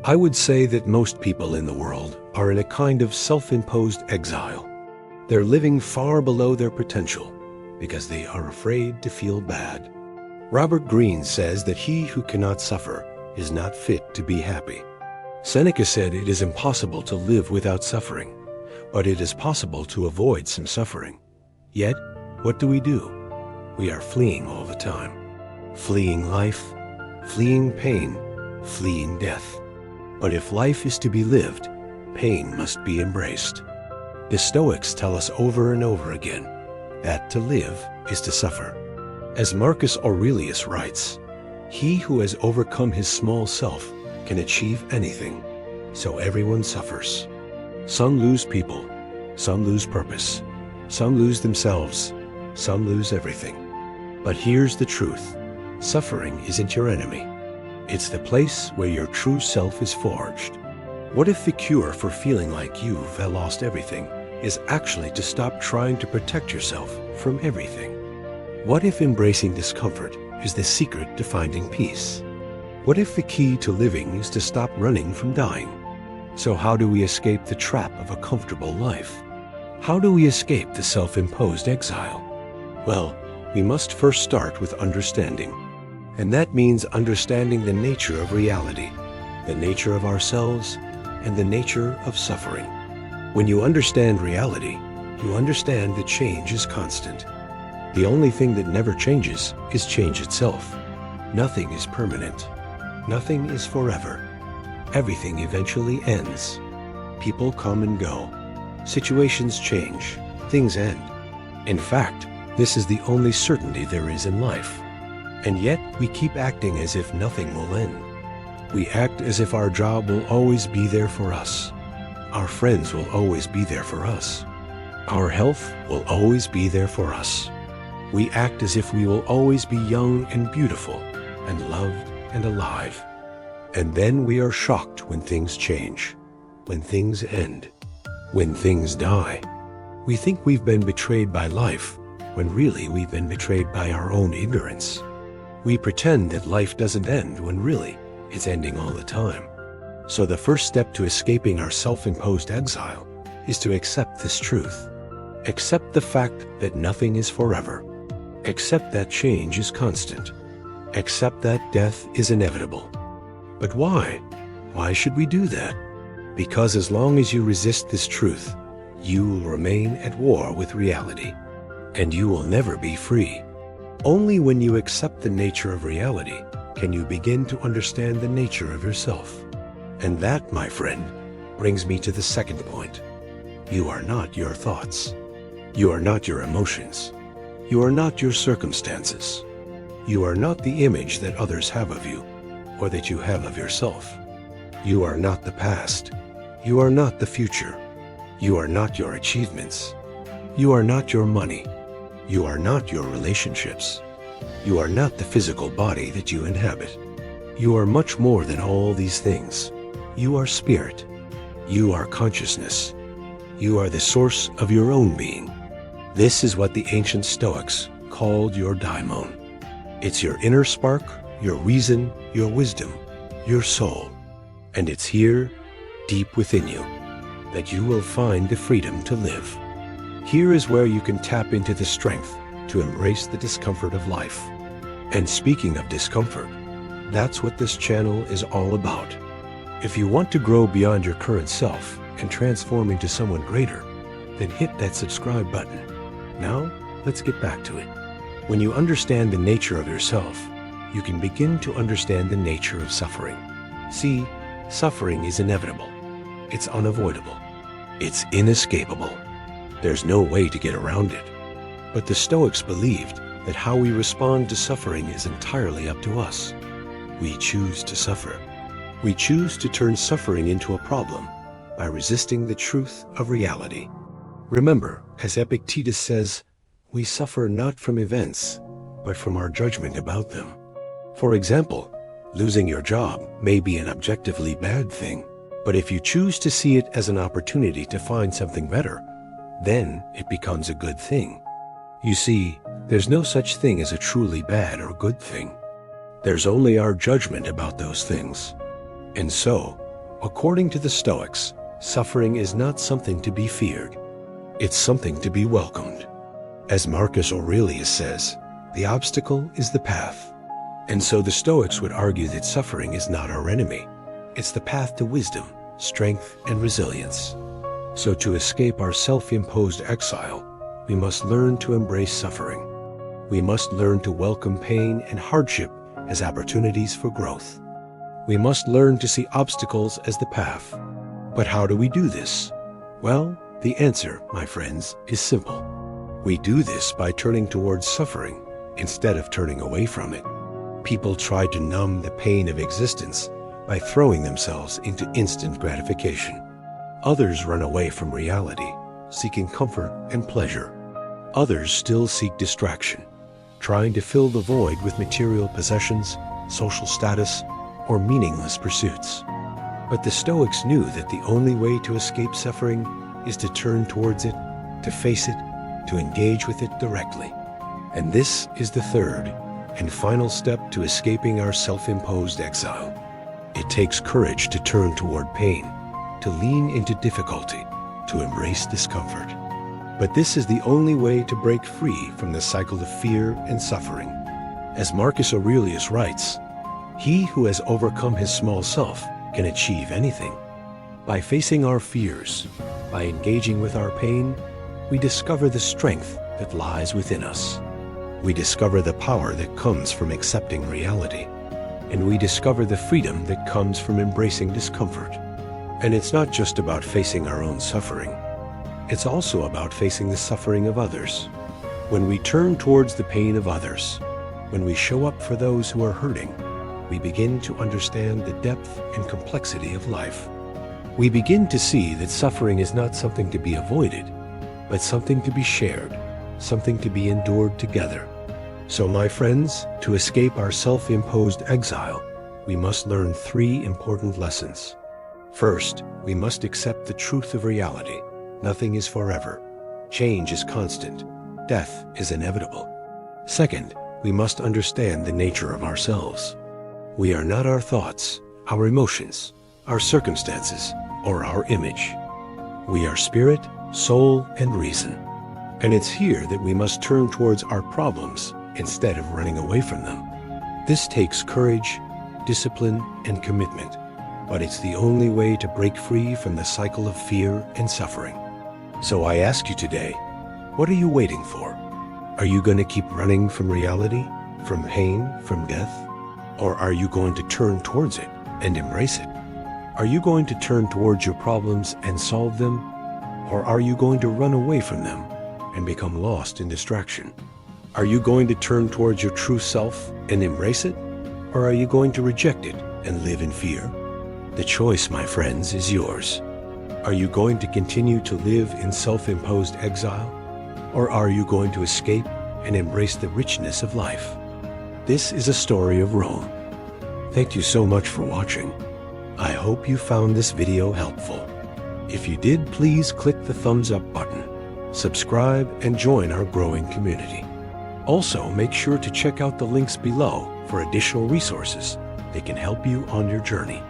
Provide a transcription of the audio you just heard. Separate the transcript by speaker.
Speaker 1: I would say that most people in the world are in a kind of self-imposed exile. They're living far below their potential because they are afraid to feel bad. Robert Greene says that he who cannot suffer is not fit to be happy. Seneca said it is impossible to live without suffering, but it is possible to avoid some suffering. Yet, what do? We are fleeing all the time. Fleeing life, fleeing pain, fleeing death. But if life is to be lived, pain must be embraced. The Stoics tell us over and over again that to live is to suffer. As Marcus Aurelius writes, "He who has overcome his small self can achieve anything, so everyone suffers." Some lose people, some lose purpose, some lose themselves, some lose everything. But here's the truth: suffering isn't your enemy. It's the place where your true self is forged. What if the cure for feeling like you've lost everything is actually to stop trying to protect yourself from everything? What if embracing discomfort is the secret to finding peace? What if the key to living is to stop running from dying? So how do we escape the trap of a comfortable life? How do we escape the self-imposed exile? Well, we must first start with understanding. And that means understanding the nature of reality, the nature of ourselves, and the nature of suffering. When you understand reality, you understand that change is constant. The only thing that never changes is change itself. Nothing is permanent. Nothing is forever. Everything eventually ends. People come and go. Situations change. Things end. In fact, this is the only certainty there is in life. And yet, we keep acting as if nothing will end. We act as if our job will always be there for us. Our friends will always be there for us. Our health will always be there for us. We act as if we will always be young and beautiful, and loved and alive. And then we are shocked when things change, when things end, when things die. We think we've been betrayed by life, when really we've been betrayed by our own ignorance. We pretend that life doesn't end when really it's ending all the time. So the first step to escaping our self-imposed exile is to accept this truth. Accept the fact that nothing is forever. Accept that change is constant. Accept that death is inevitable. But why? Why should we do that? Because as long as you resist this truth, you will remain at war with reality, and you will never be free. Only when you accept the nature of reality can you begin to understand the nature of yourself. And that, my friend, brings me to the second point. You are not your thoughts. You are not your emotions. You are not your circumstances. You are not the image that others have of you, or that you have of yourself. You are not the past. You are not the future. You are not your achievements. You are not your money. You are not your relationships. You are not the physical body that you inhabit. You are much more than all these things. You are spirit. You are consciousness. You are the source of your own being. This is what the ancient Stoics called your daimon. It's your inner spark, your reason, your wisdom, your soul. And it's here, deep within you, that you will find the freedom to live. Here is where you can tap into the strength to embrace the discomfort of life. And speaking of discomfort, that's what this channel is all about. If you want to grow beyond your current self and transform into someone greater, then hit that subscribe button. Now, let's get back to it. When you understand the nature of yourself, you can begin to understand the nature of suffering. See, suffering is inevitable. It's unavoidable. It's inescapable. There's no way to get around it. But the Stoics believed that how we respond to suffering is entirely up to us. We choose to suffer. We choose to turn suffering into a problem by resisting the truth of reality. Remember, as Epictetus says, we suffer not from events, but from our judgment about them. For example, losing your job may be an objectively bad thing, but if you choose to see it as an opportunity to find something better, then it becomes a good thing. You see, there's no such thing as a truly bad or good thing. There's only our judgment about those things. And so, According to the Stoics, suffering is not something to be feared. It's something to be welcomed. As Marcus Aurelius says, the obstacle is the path. And so the Stoics would argue that suffering is not our enemy. It's the path to wisdom, strength, and resilience. So to escape our self-imposed exile, we must learn to embrace suffering. We must learn to welcome pain and hardship as opportunities for growth. We must learn to see obstacles as the path. But how do we do this? Well, the answer, my friends, is simple. We do this by turning towards suffering instead of turning away from it. People try to numb the pain of existence by throwing themselves into instant gratification. Others run away from reality, seeking comfort and pleasure. Others still seek distraction, trying to fill the void with material possessions, social status, or meaningless pursuits. But the Stoics knew that the only way to escape suffering is to turn towards it, to face it, to engage with it directly. And this is the third and final step to escaping our self-imposed exile. It takes courage to turn toward pain, to lean into difficulty, to embrace discomfort. But this is the only way to break free from the cycle of fear and suffering. As Marcus Aurelius writes, "He who has overcome his small self can achieve anything." By facing our fears, by engaging with our pain, we discover the strength that lies within us. We discover the power that comes from accepting reality. And we discover the freedom that comes from embracing discomfort. And it's not just about facing our own suffering. It's also about facing the suffering of others. When we turn towards the pain of others, when we show up for those who are hurting, we begin to understand the depth and complexity of life. We begin to see that suffering is not something to be avoided, but something to be shared, something to be endured together. So, my friends, to escape our self-imposed exile, we must learn 3 important lessons. First, we must accept the truth of reality. Nothing is forever. Change is constant. Death is inevitable. Second, we must understand the nature of ourselves. We are not our thoughts, our emotions, our circumstances, or our image. We are spirit, soul, and reason. And it's here that we must turn towards our problems instead of running away from them. This takes courage, discipline, and commitment, but it's the only way to break free from the cycle of fear and suffering. So I ask you today, what are you waiting for? Are you going to keep running from reality, from pain, from death? Or are you going to turn towards it and embrace it? Are you going to turn towards your problems and solve them? Or are you going to run away from them and become lost in distraction? Are you going to turn towards your true self and embrace it? Or are you going to reject it and live in fear? The choice, my friends, is yours. Are you going to continue to live in self-imposed exile? Or are you going to escape and embrace the richness of life? This is a story of Rome. Thank you so much for watching. I hope you found this video helpful. If you did, please click the thumbs up button, subscribe, and join our growing community. Also, make sure to check out the links below for additional resources that can help you on your journey.